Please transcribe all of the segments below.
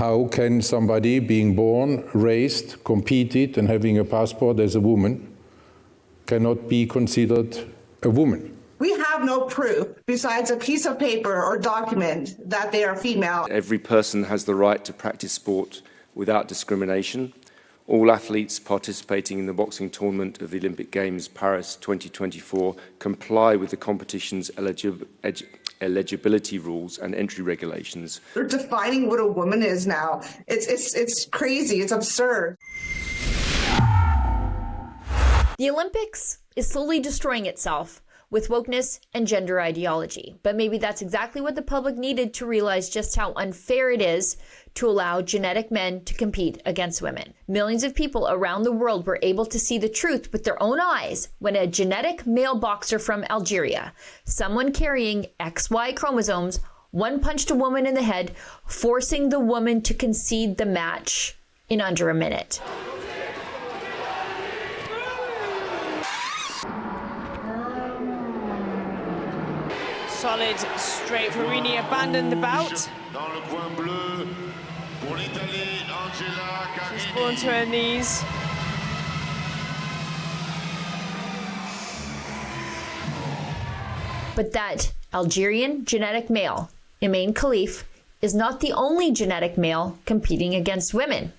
How can somebody being born, raised, competed, and having a passport as a woman cannot be considered a woman? We have no proof besides a piece of paper or document that they are female. Every person has the right to practice sport without discrimination. All athletes participating in the boxing tournament of the Olympic Games Paris 2024 comply with the competition's eligibility rules and entry regulations. They're defining what a woman is now. It's crazy. It's absurd. The Olympics is slowly destroying itself with wokeness and gender ideology. But maybe that's exactly what the public needed to realize just how unfair it is to allow genetic men to compete against women. Millions of people around the world were able to see the truth with their own eyes when a genetic male boxer from Algeria, someone carrying XY chromosomes, one punched a woman in the head, forcing the woman to concede the match in under a minute. Solid straight for Rini, abandoned the bout. She's fallen to her knees. But that Algerian genetic male, Imane Khalif, is not the only genetic male competing against women.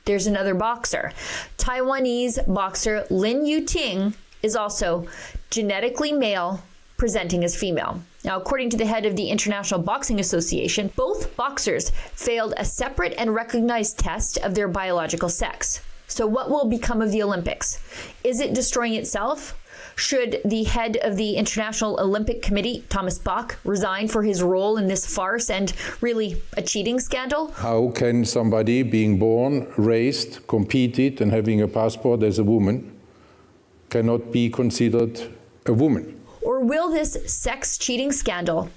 There's another boxer. Taiwanese boxer Lin Yuting is also genetically male, presenting as female. Now, according to the head of the International Boxing Association, both boxers failed a separate and recognized test of their biological sex. So what will become of the Olympics? Is it destroying itself? Should the head of the International Olympic Committee, Thomas Bach, resign for his role in this farce and really a cheating scandal? How can somebody being born, raised, competed, and having a passport as a woman cannot be considered a woman? Or will this sex cheating scandal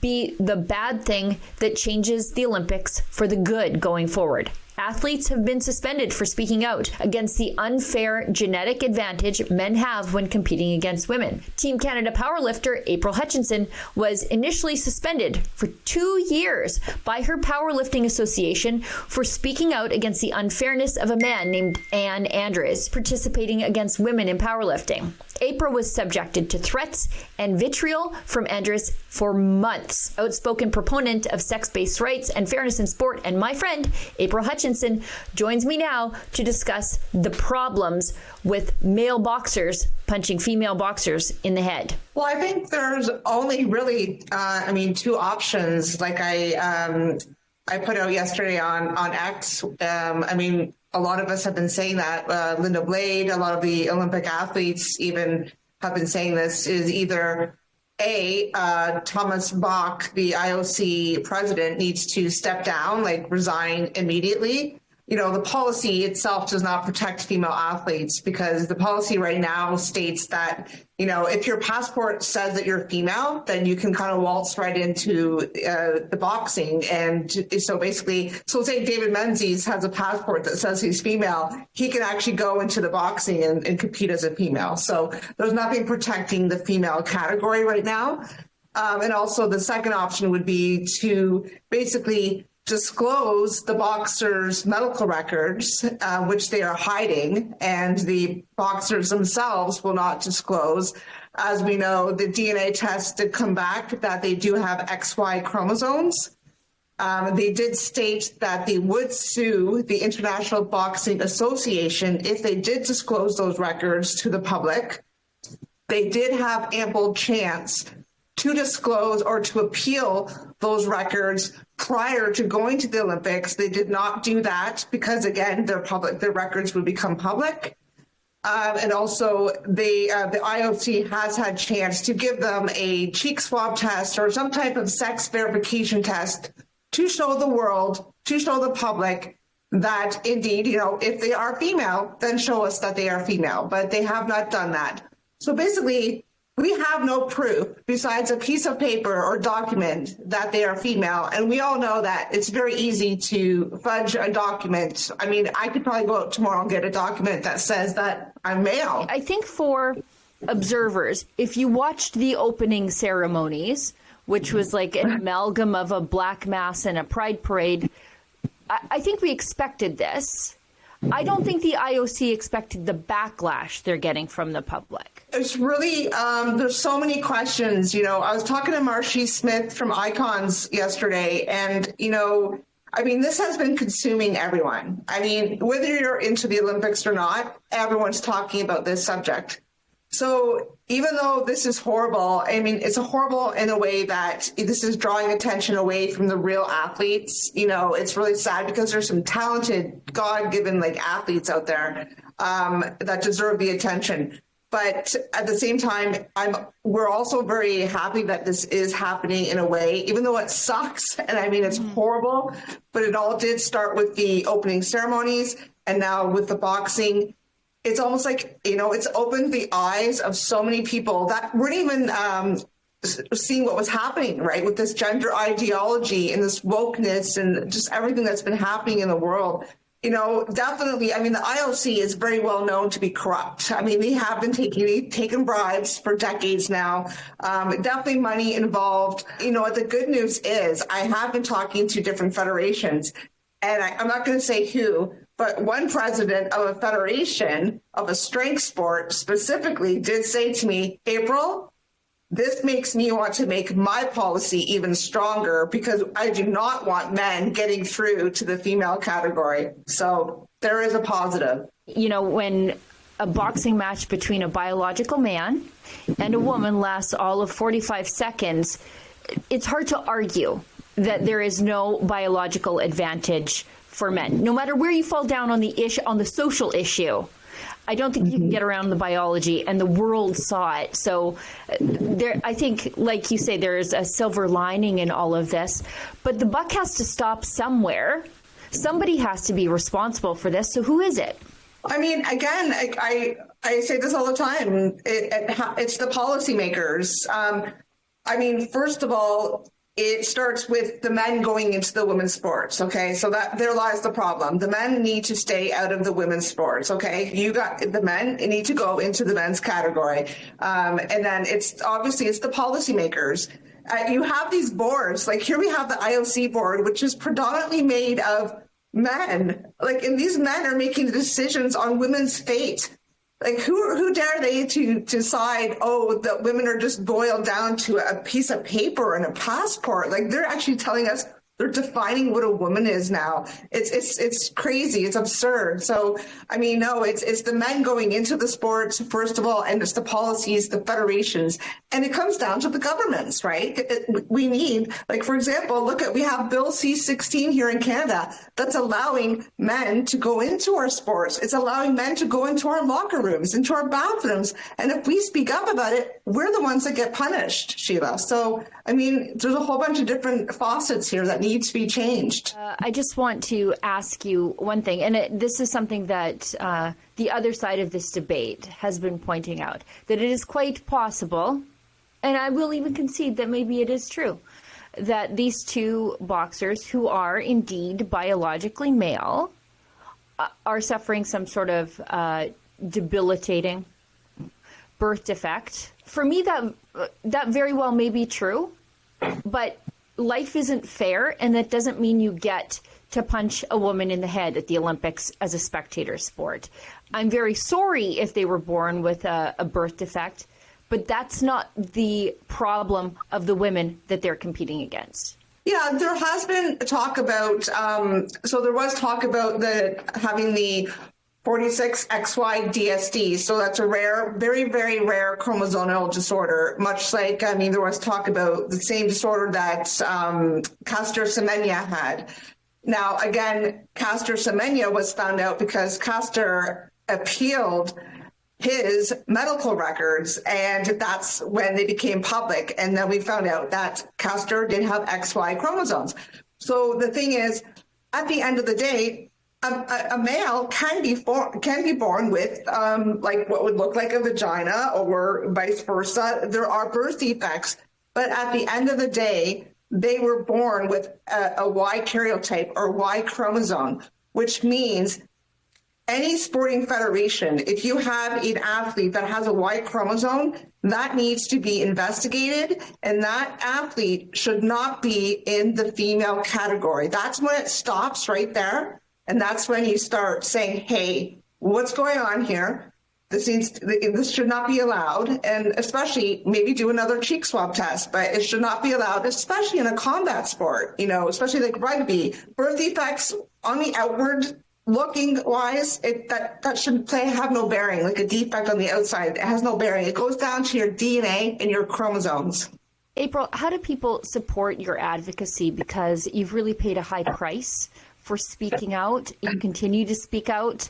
be the bad thing that changes the Olympics for the good going forward? Athletes have been suspended for speaking out against the unfair genetic advantage men have when competing against women. Team Canada powerlifter April Hutchinson was initially suspended for 2 years by her powerlifting association for speaking out against the unfairness of a man named Ann Andres participating against women in powerlifting. April was subjected to threats and vitriol from Andres for months. Outspoken proponent of sex-based rights and fairness in sport, and my friend April Hutchinson joins me now to discuss the problems with male boxers punching female boxers in the head. Well, I think there's only really, two options. Like I put out yesterday on X. A lot of us have been saying that. Linda Blade, a lot of the Olympic athletes even have been saying this, is either Thomas Bach, the IOC president, needs to step down, like resign immediately. You know, the policy itself does not protect female athletes because the policy right now states that, you know, if your passport says that you're female, then you can kind of waltz right into the boxing. And so basically, so say David Menzies has a passport that says he's female, he can actually go into the boxing and compete as a female. So there's nothing protecting the female category right now. And also the second option would be to basically disclose the boxers' medical records, which they are hiding, and the boxers themselves will not disclose. As we know, the DNA test did come back that they do have XY chromosomes. They did state that they would sue the International Boxing Association if they did disclose those records to the public. They did have ample chance to disclose or to appeal those records prior to going to the Olympics. They did not do that because, again, their records would become public. And also, the IOC has had chance to give them a cheek swab test or some type of sex verification test to show the world, to show the public that indeed, you know, if they are female, then show us that they are female. But they have not done that. So basically, we have no proof besides a piece of paper or document that they are female. And we all know that it's very easy to fudge a document. I mean, I could probably go out tomorrow and get a document that says that I'm male. I think for observers, if you watched the opening ceremonies, which was like an amalgam of a black mass and a pride parade, I think we expected this. I don't think the IOC expected the backlash they're getting from the public. It's really, there's so many questions. You know, I was talking to Marshy Smith from Icons yesterday, and, you know, I mean, this has been consuming everyone. I mean, whether you're into the Olympics or not, everyone's talking about this subject. So even though this is horrible, I mean, it's horrible in a way that this is drawing attention away from the real athletes. You know, it's really sad because there's some talented, God-given like athletes out there that deserve the attention. But at the same time, we're also very happy that this is happening in a way, even though it sucks. And I mean, it's horrible, but it all did start with the opening ceremonies and now with the boxing. It's almost like, you know, it's opened the eyes of so many people that weren't even seeing what was happening, right, with this gender ideology and this wokeness and just everything that's been happening in the world. You know, definitely, I mean, the IOC is very well known to be corrupt. I mean, they have been taking bribes for decades now. Definitely money involved. You know, the good news is I have been talking to different federations, and I'm not going to say who, but one president of a federation of a strength sport specifically did say to me, April, this makes me want to make my policy even stronger because I do not want men getting through to the female category. So there is a positive. You know, when a boxing match between a biological man and a woman lasts all of 45 seconds, it's hard to argue that there is no biological advantage for men, no matter where you fall down on the issue, on the social issue. I don't think you can get around the biology, and the world saw it. So there, I think, like you say, there is a silver lining in all of this, but the buck has to stop somewhere. Somebody has to be responsible for this. So who is it? I mean, again, I say this all the time. It's the policymakers. I mean, first of all, it starts with the men going into the women's sports, okay? So that there lies the problem. The men need to stay out of the women's sports, okay? You got the men need to go into the men's category. And then it's obviously the policymakers. You have these boards, like here we have the IOC board, which is predominantly made of men. Like, and these men are making the decisions on women's fate. Like, who dare they to decide, oh, that women are just boiled down to a piece of paper and a passport? Like, they're actually telling us they're defining what a woman is now. It's crazy. It's absurd. So, I mean, no, it's the men going into the sports, first of all, and it's the policies, the federations, and it comes down to the governments, right? We need, like, for example, we have Bill C-16 here in Canada that's allowing men to go into our sports. It's allowing men to go into our locker rooms, into our bathrooms. And if we speak up about it, we're the ones that get punished, Sheila. So, I mean, there's a whole bunch of different faucets here that need to be changed. I just want to ask you one thing, and this is something that the other side of this debate has been pointing out, that it is quite possible, and I will even concede that maybe it is true, that these two boxers who are indeed biologically male are suffering some sort of debilitating birth defect. For me, that very well may be true, but life isn't fair, and that doesn't mean you get to punch a woman in the head at the Olympics as a spectator sport. I'm very sorry if they were born with a birth defect, but that's not the problem of the women that they're competing against. Yeah, there has been talk about, so there was talk about having the 46XY DSD. So that's a rare, very, very rare chromosomal disorder, much like, I mean, there was talk about the same disorder that Caster Semenya had. Now, again, Caster Semenya was found out because Caster appealed his medical records, and that's when they became public. And then we found out that Caster did have XY chromosomes. So the thing is, at the end of the day, a male can be born with like what would look like a vagina, or vice versa. There are birth defects, but at the end of the day, they were born with a Y karyotype or Y chromosome, which means any sporting federation, if you have an athlete that has a Y chromosome, that needs to be investigated, and that athlete should not be in the female category. That's when it stops right there, and that's when you start saying, hey, what's going on here? This should not be allowed, and especially maybe do another cheek swab test, but it should not be allowed, especially in a combat sport, especially like rugby. Birth defects on the outward looking wise, that should have no bearing. Like a defect on the outside, it has no bearing. It goes down to your DNA and your chromosomes. April, how do people support your advocacy? Because you've really paid a high price for speaking out. You continue to speak out.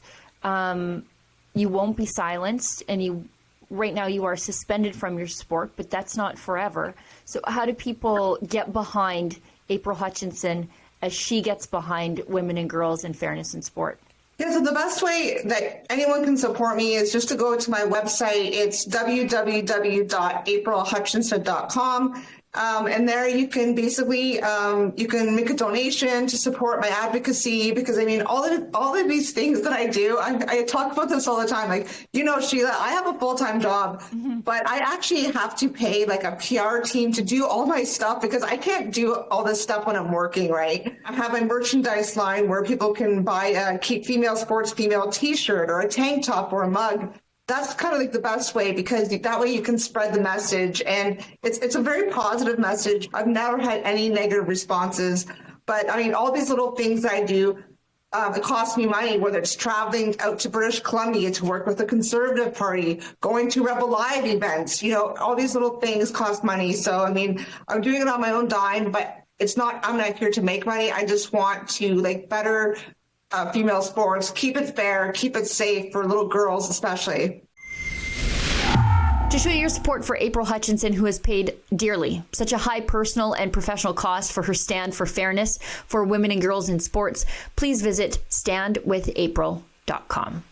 You won't be silenced, and right now you are suspended from your sport, but that's not forever. So how do people get behind April Hutchinson as she gets behind women and girls and fairness in sport? Yeah, so the best way that anyone can support me is just to go to my website. It's www.aprilhutchinson.com. And there you can basically, you can make a donation to support my advocacy, because all of these things that I do, I talk about this all the time. Like, Sheila, I have a full-time job, but I actually have to pay like a PR team to do all my stuff, because I can't do all this stuff when I'm working, right? I have a merchandise line where people can buy a Keep Female Sports Female t-shirt or a tank top or a mug. That's kind of like the best way, because that way you can spread the message, and it's a very positive message. I've never had any negative responses, but all these little things I do, it costs me money, whether it's traveling out to British Columbia to work with the Conservative Party, going to Rebel Live events, all these little things cost money. So, I'm doing it on my own dime, but I'm not here to make money. I just want to better female sports, keep it fair, keep it safe for little girls especially. To show your support for April Hutchinson, who has paid dearly such a high personal and professional cost for her stand for fairness for women and girls in sports, please visit standwithapril.com.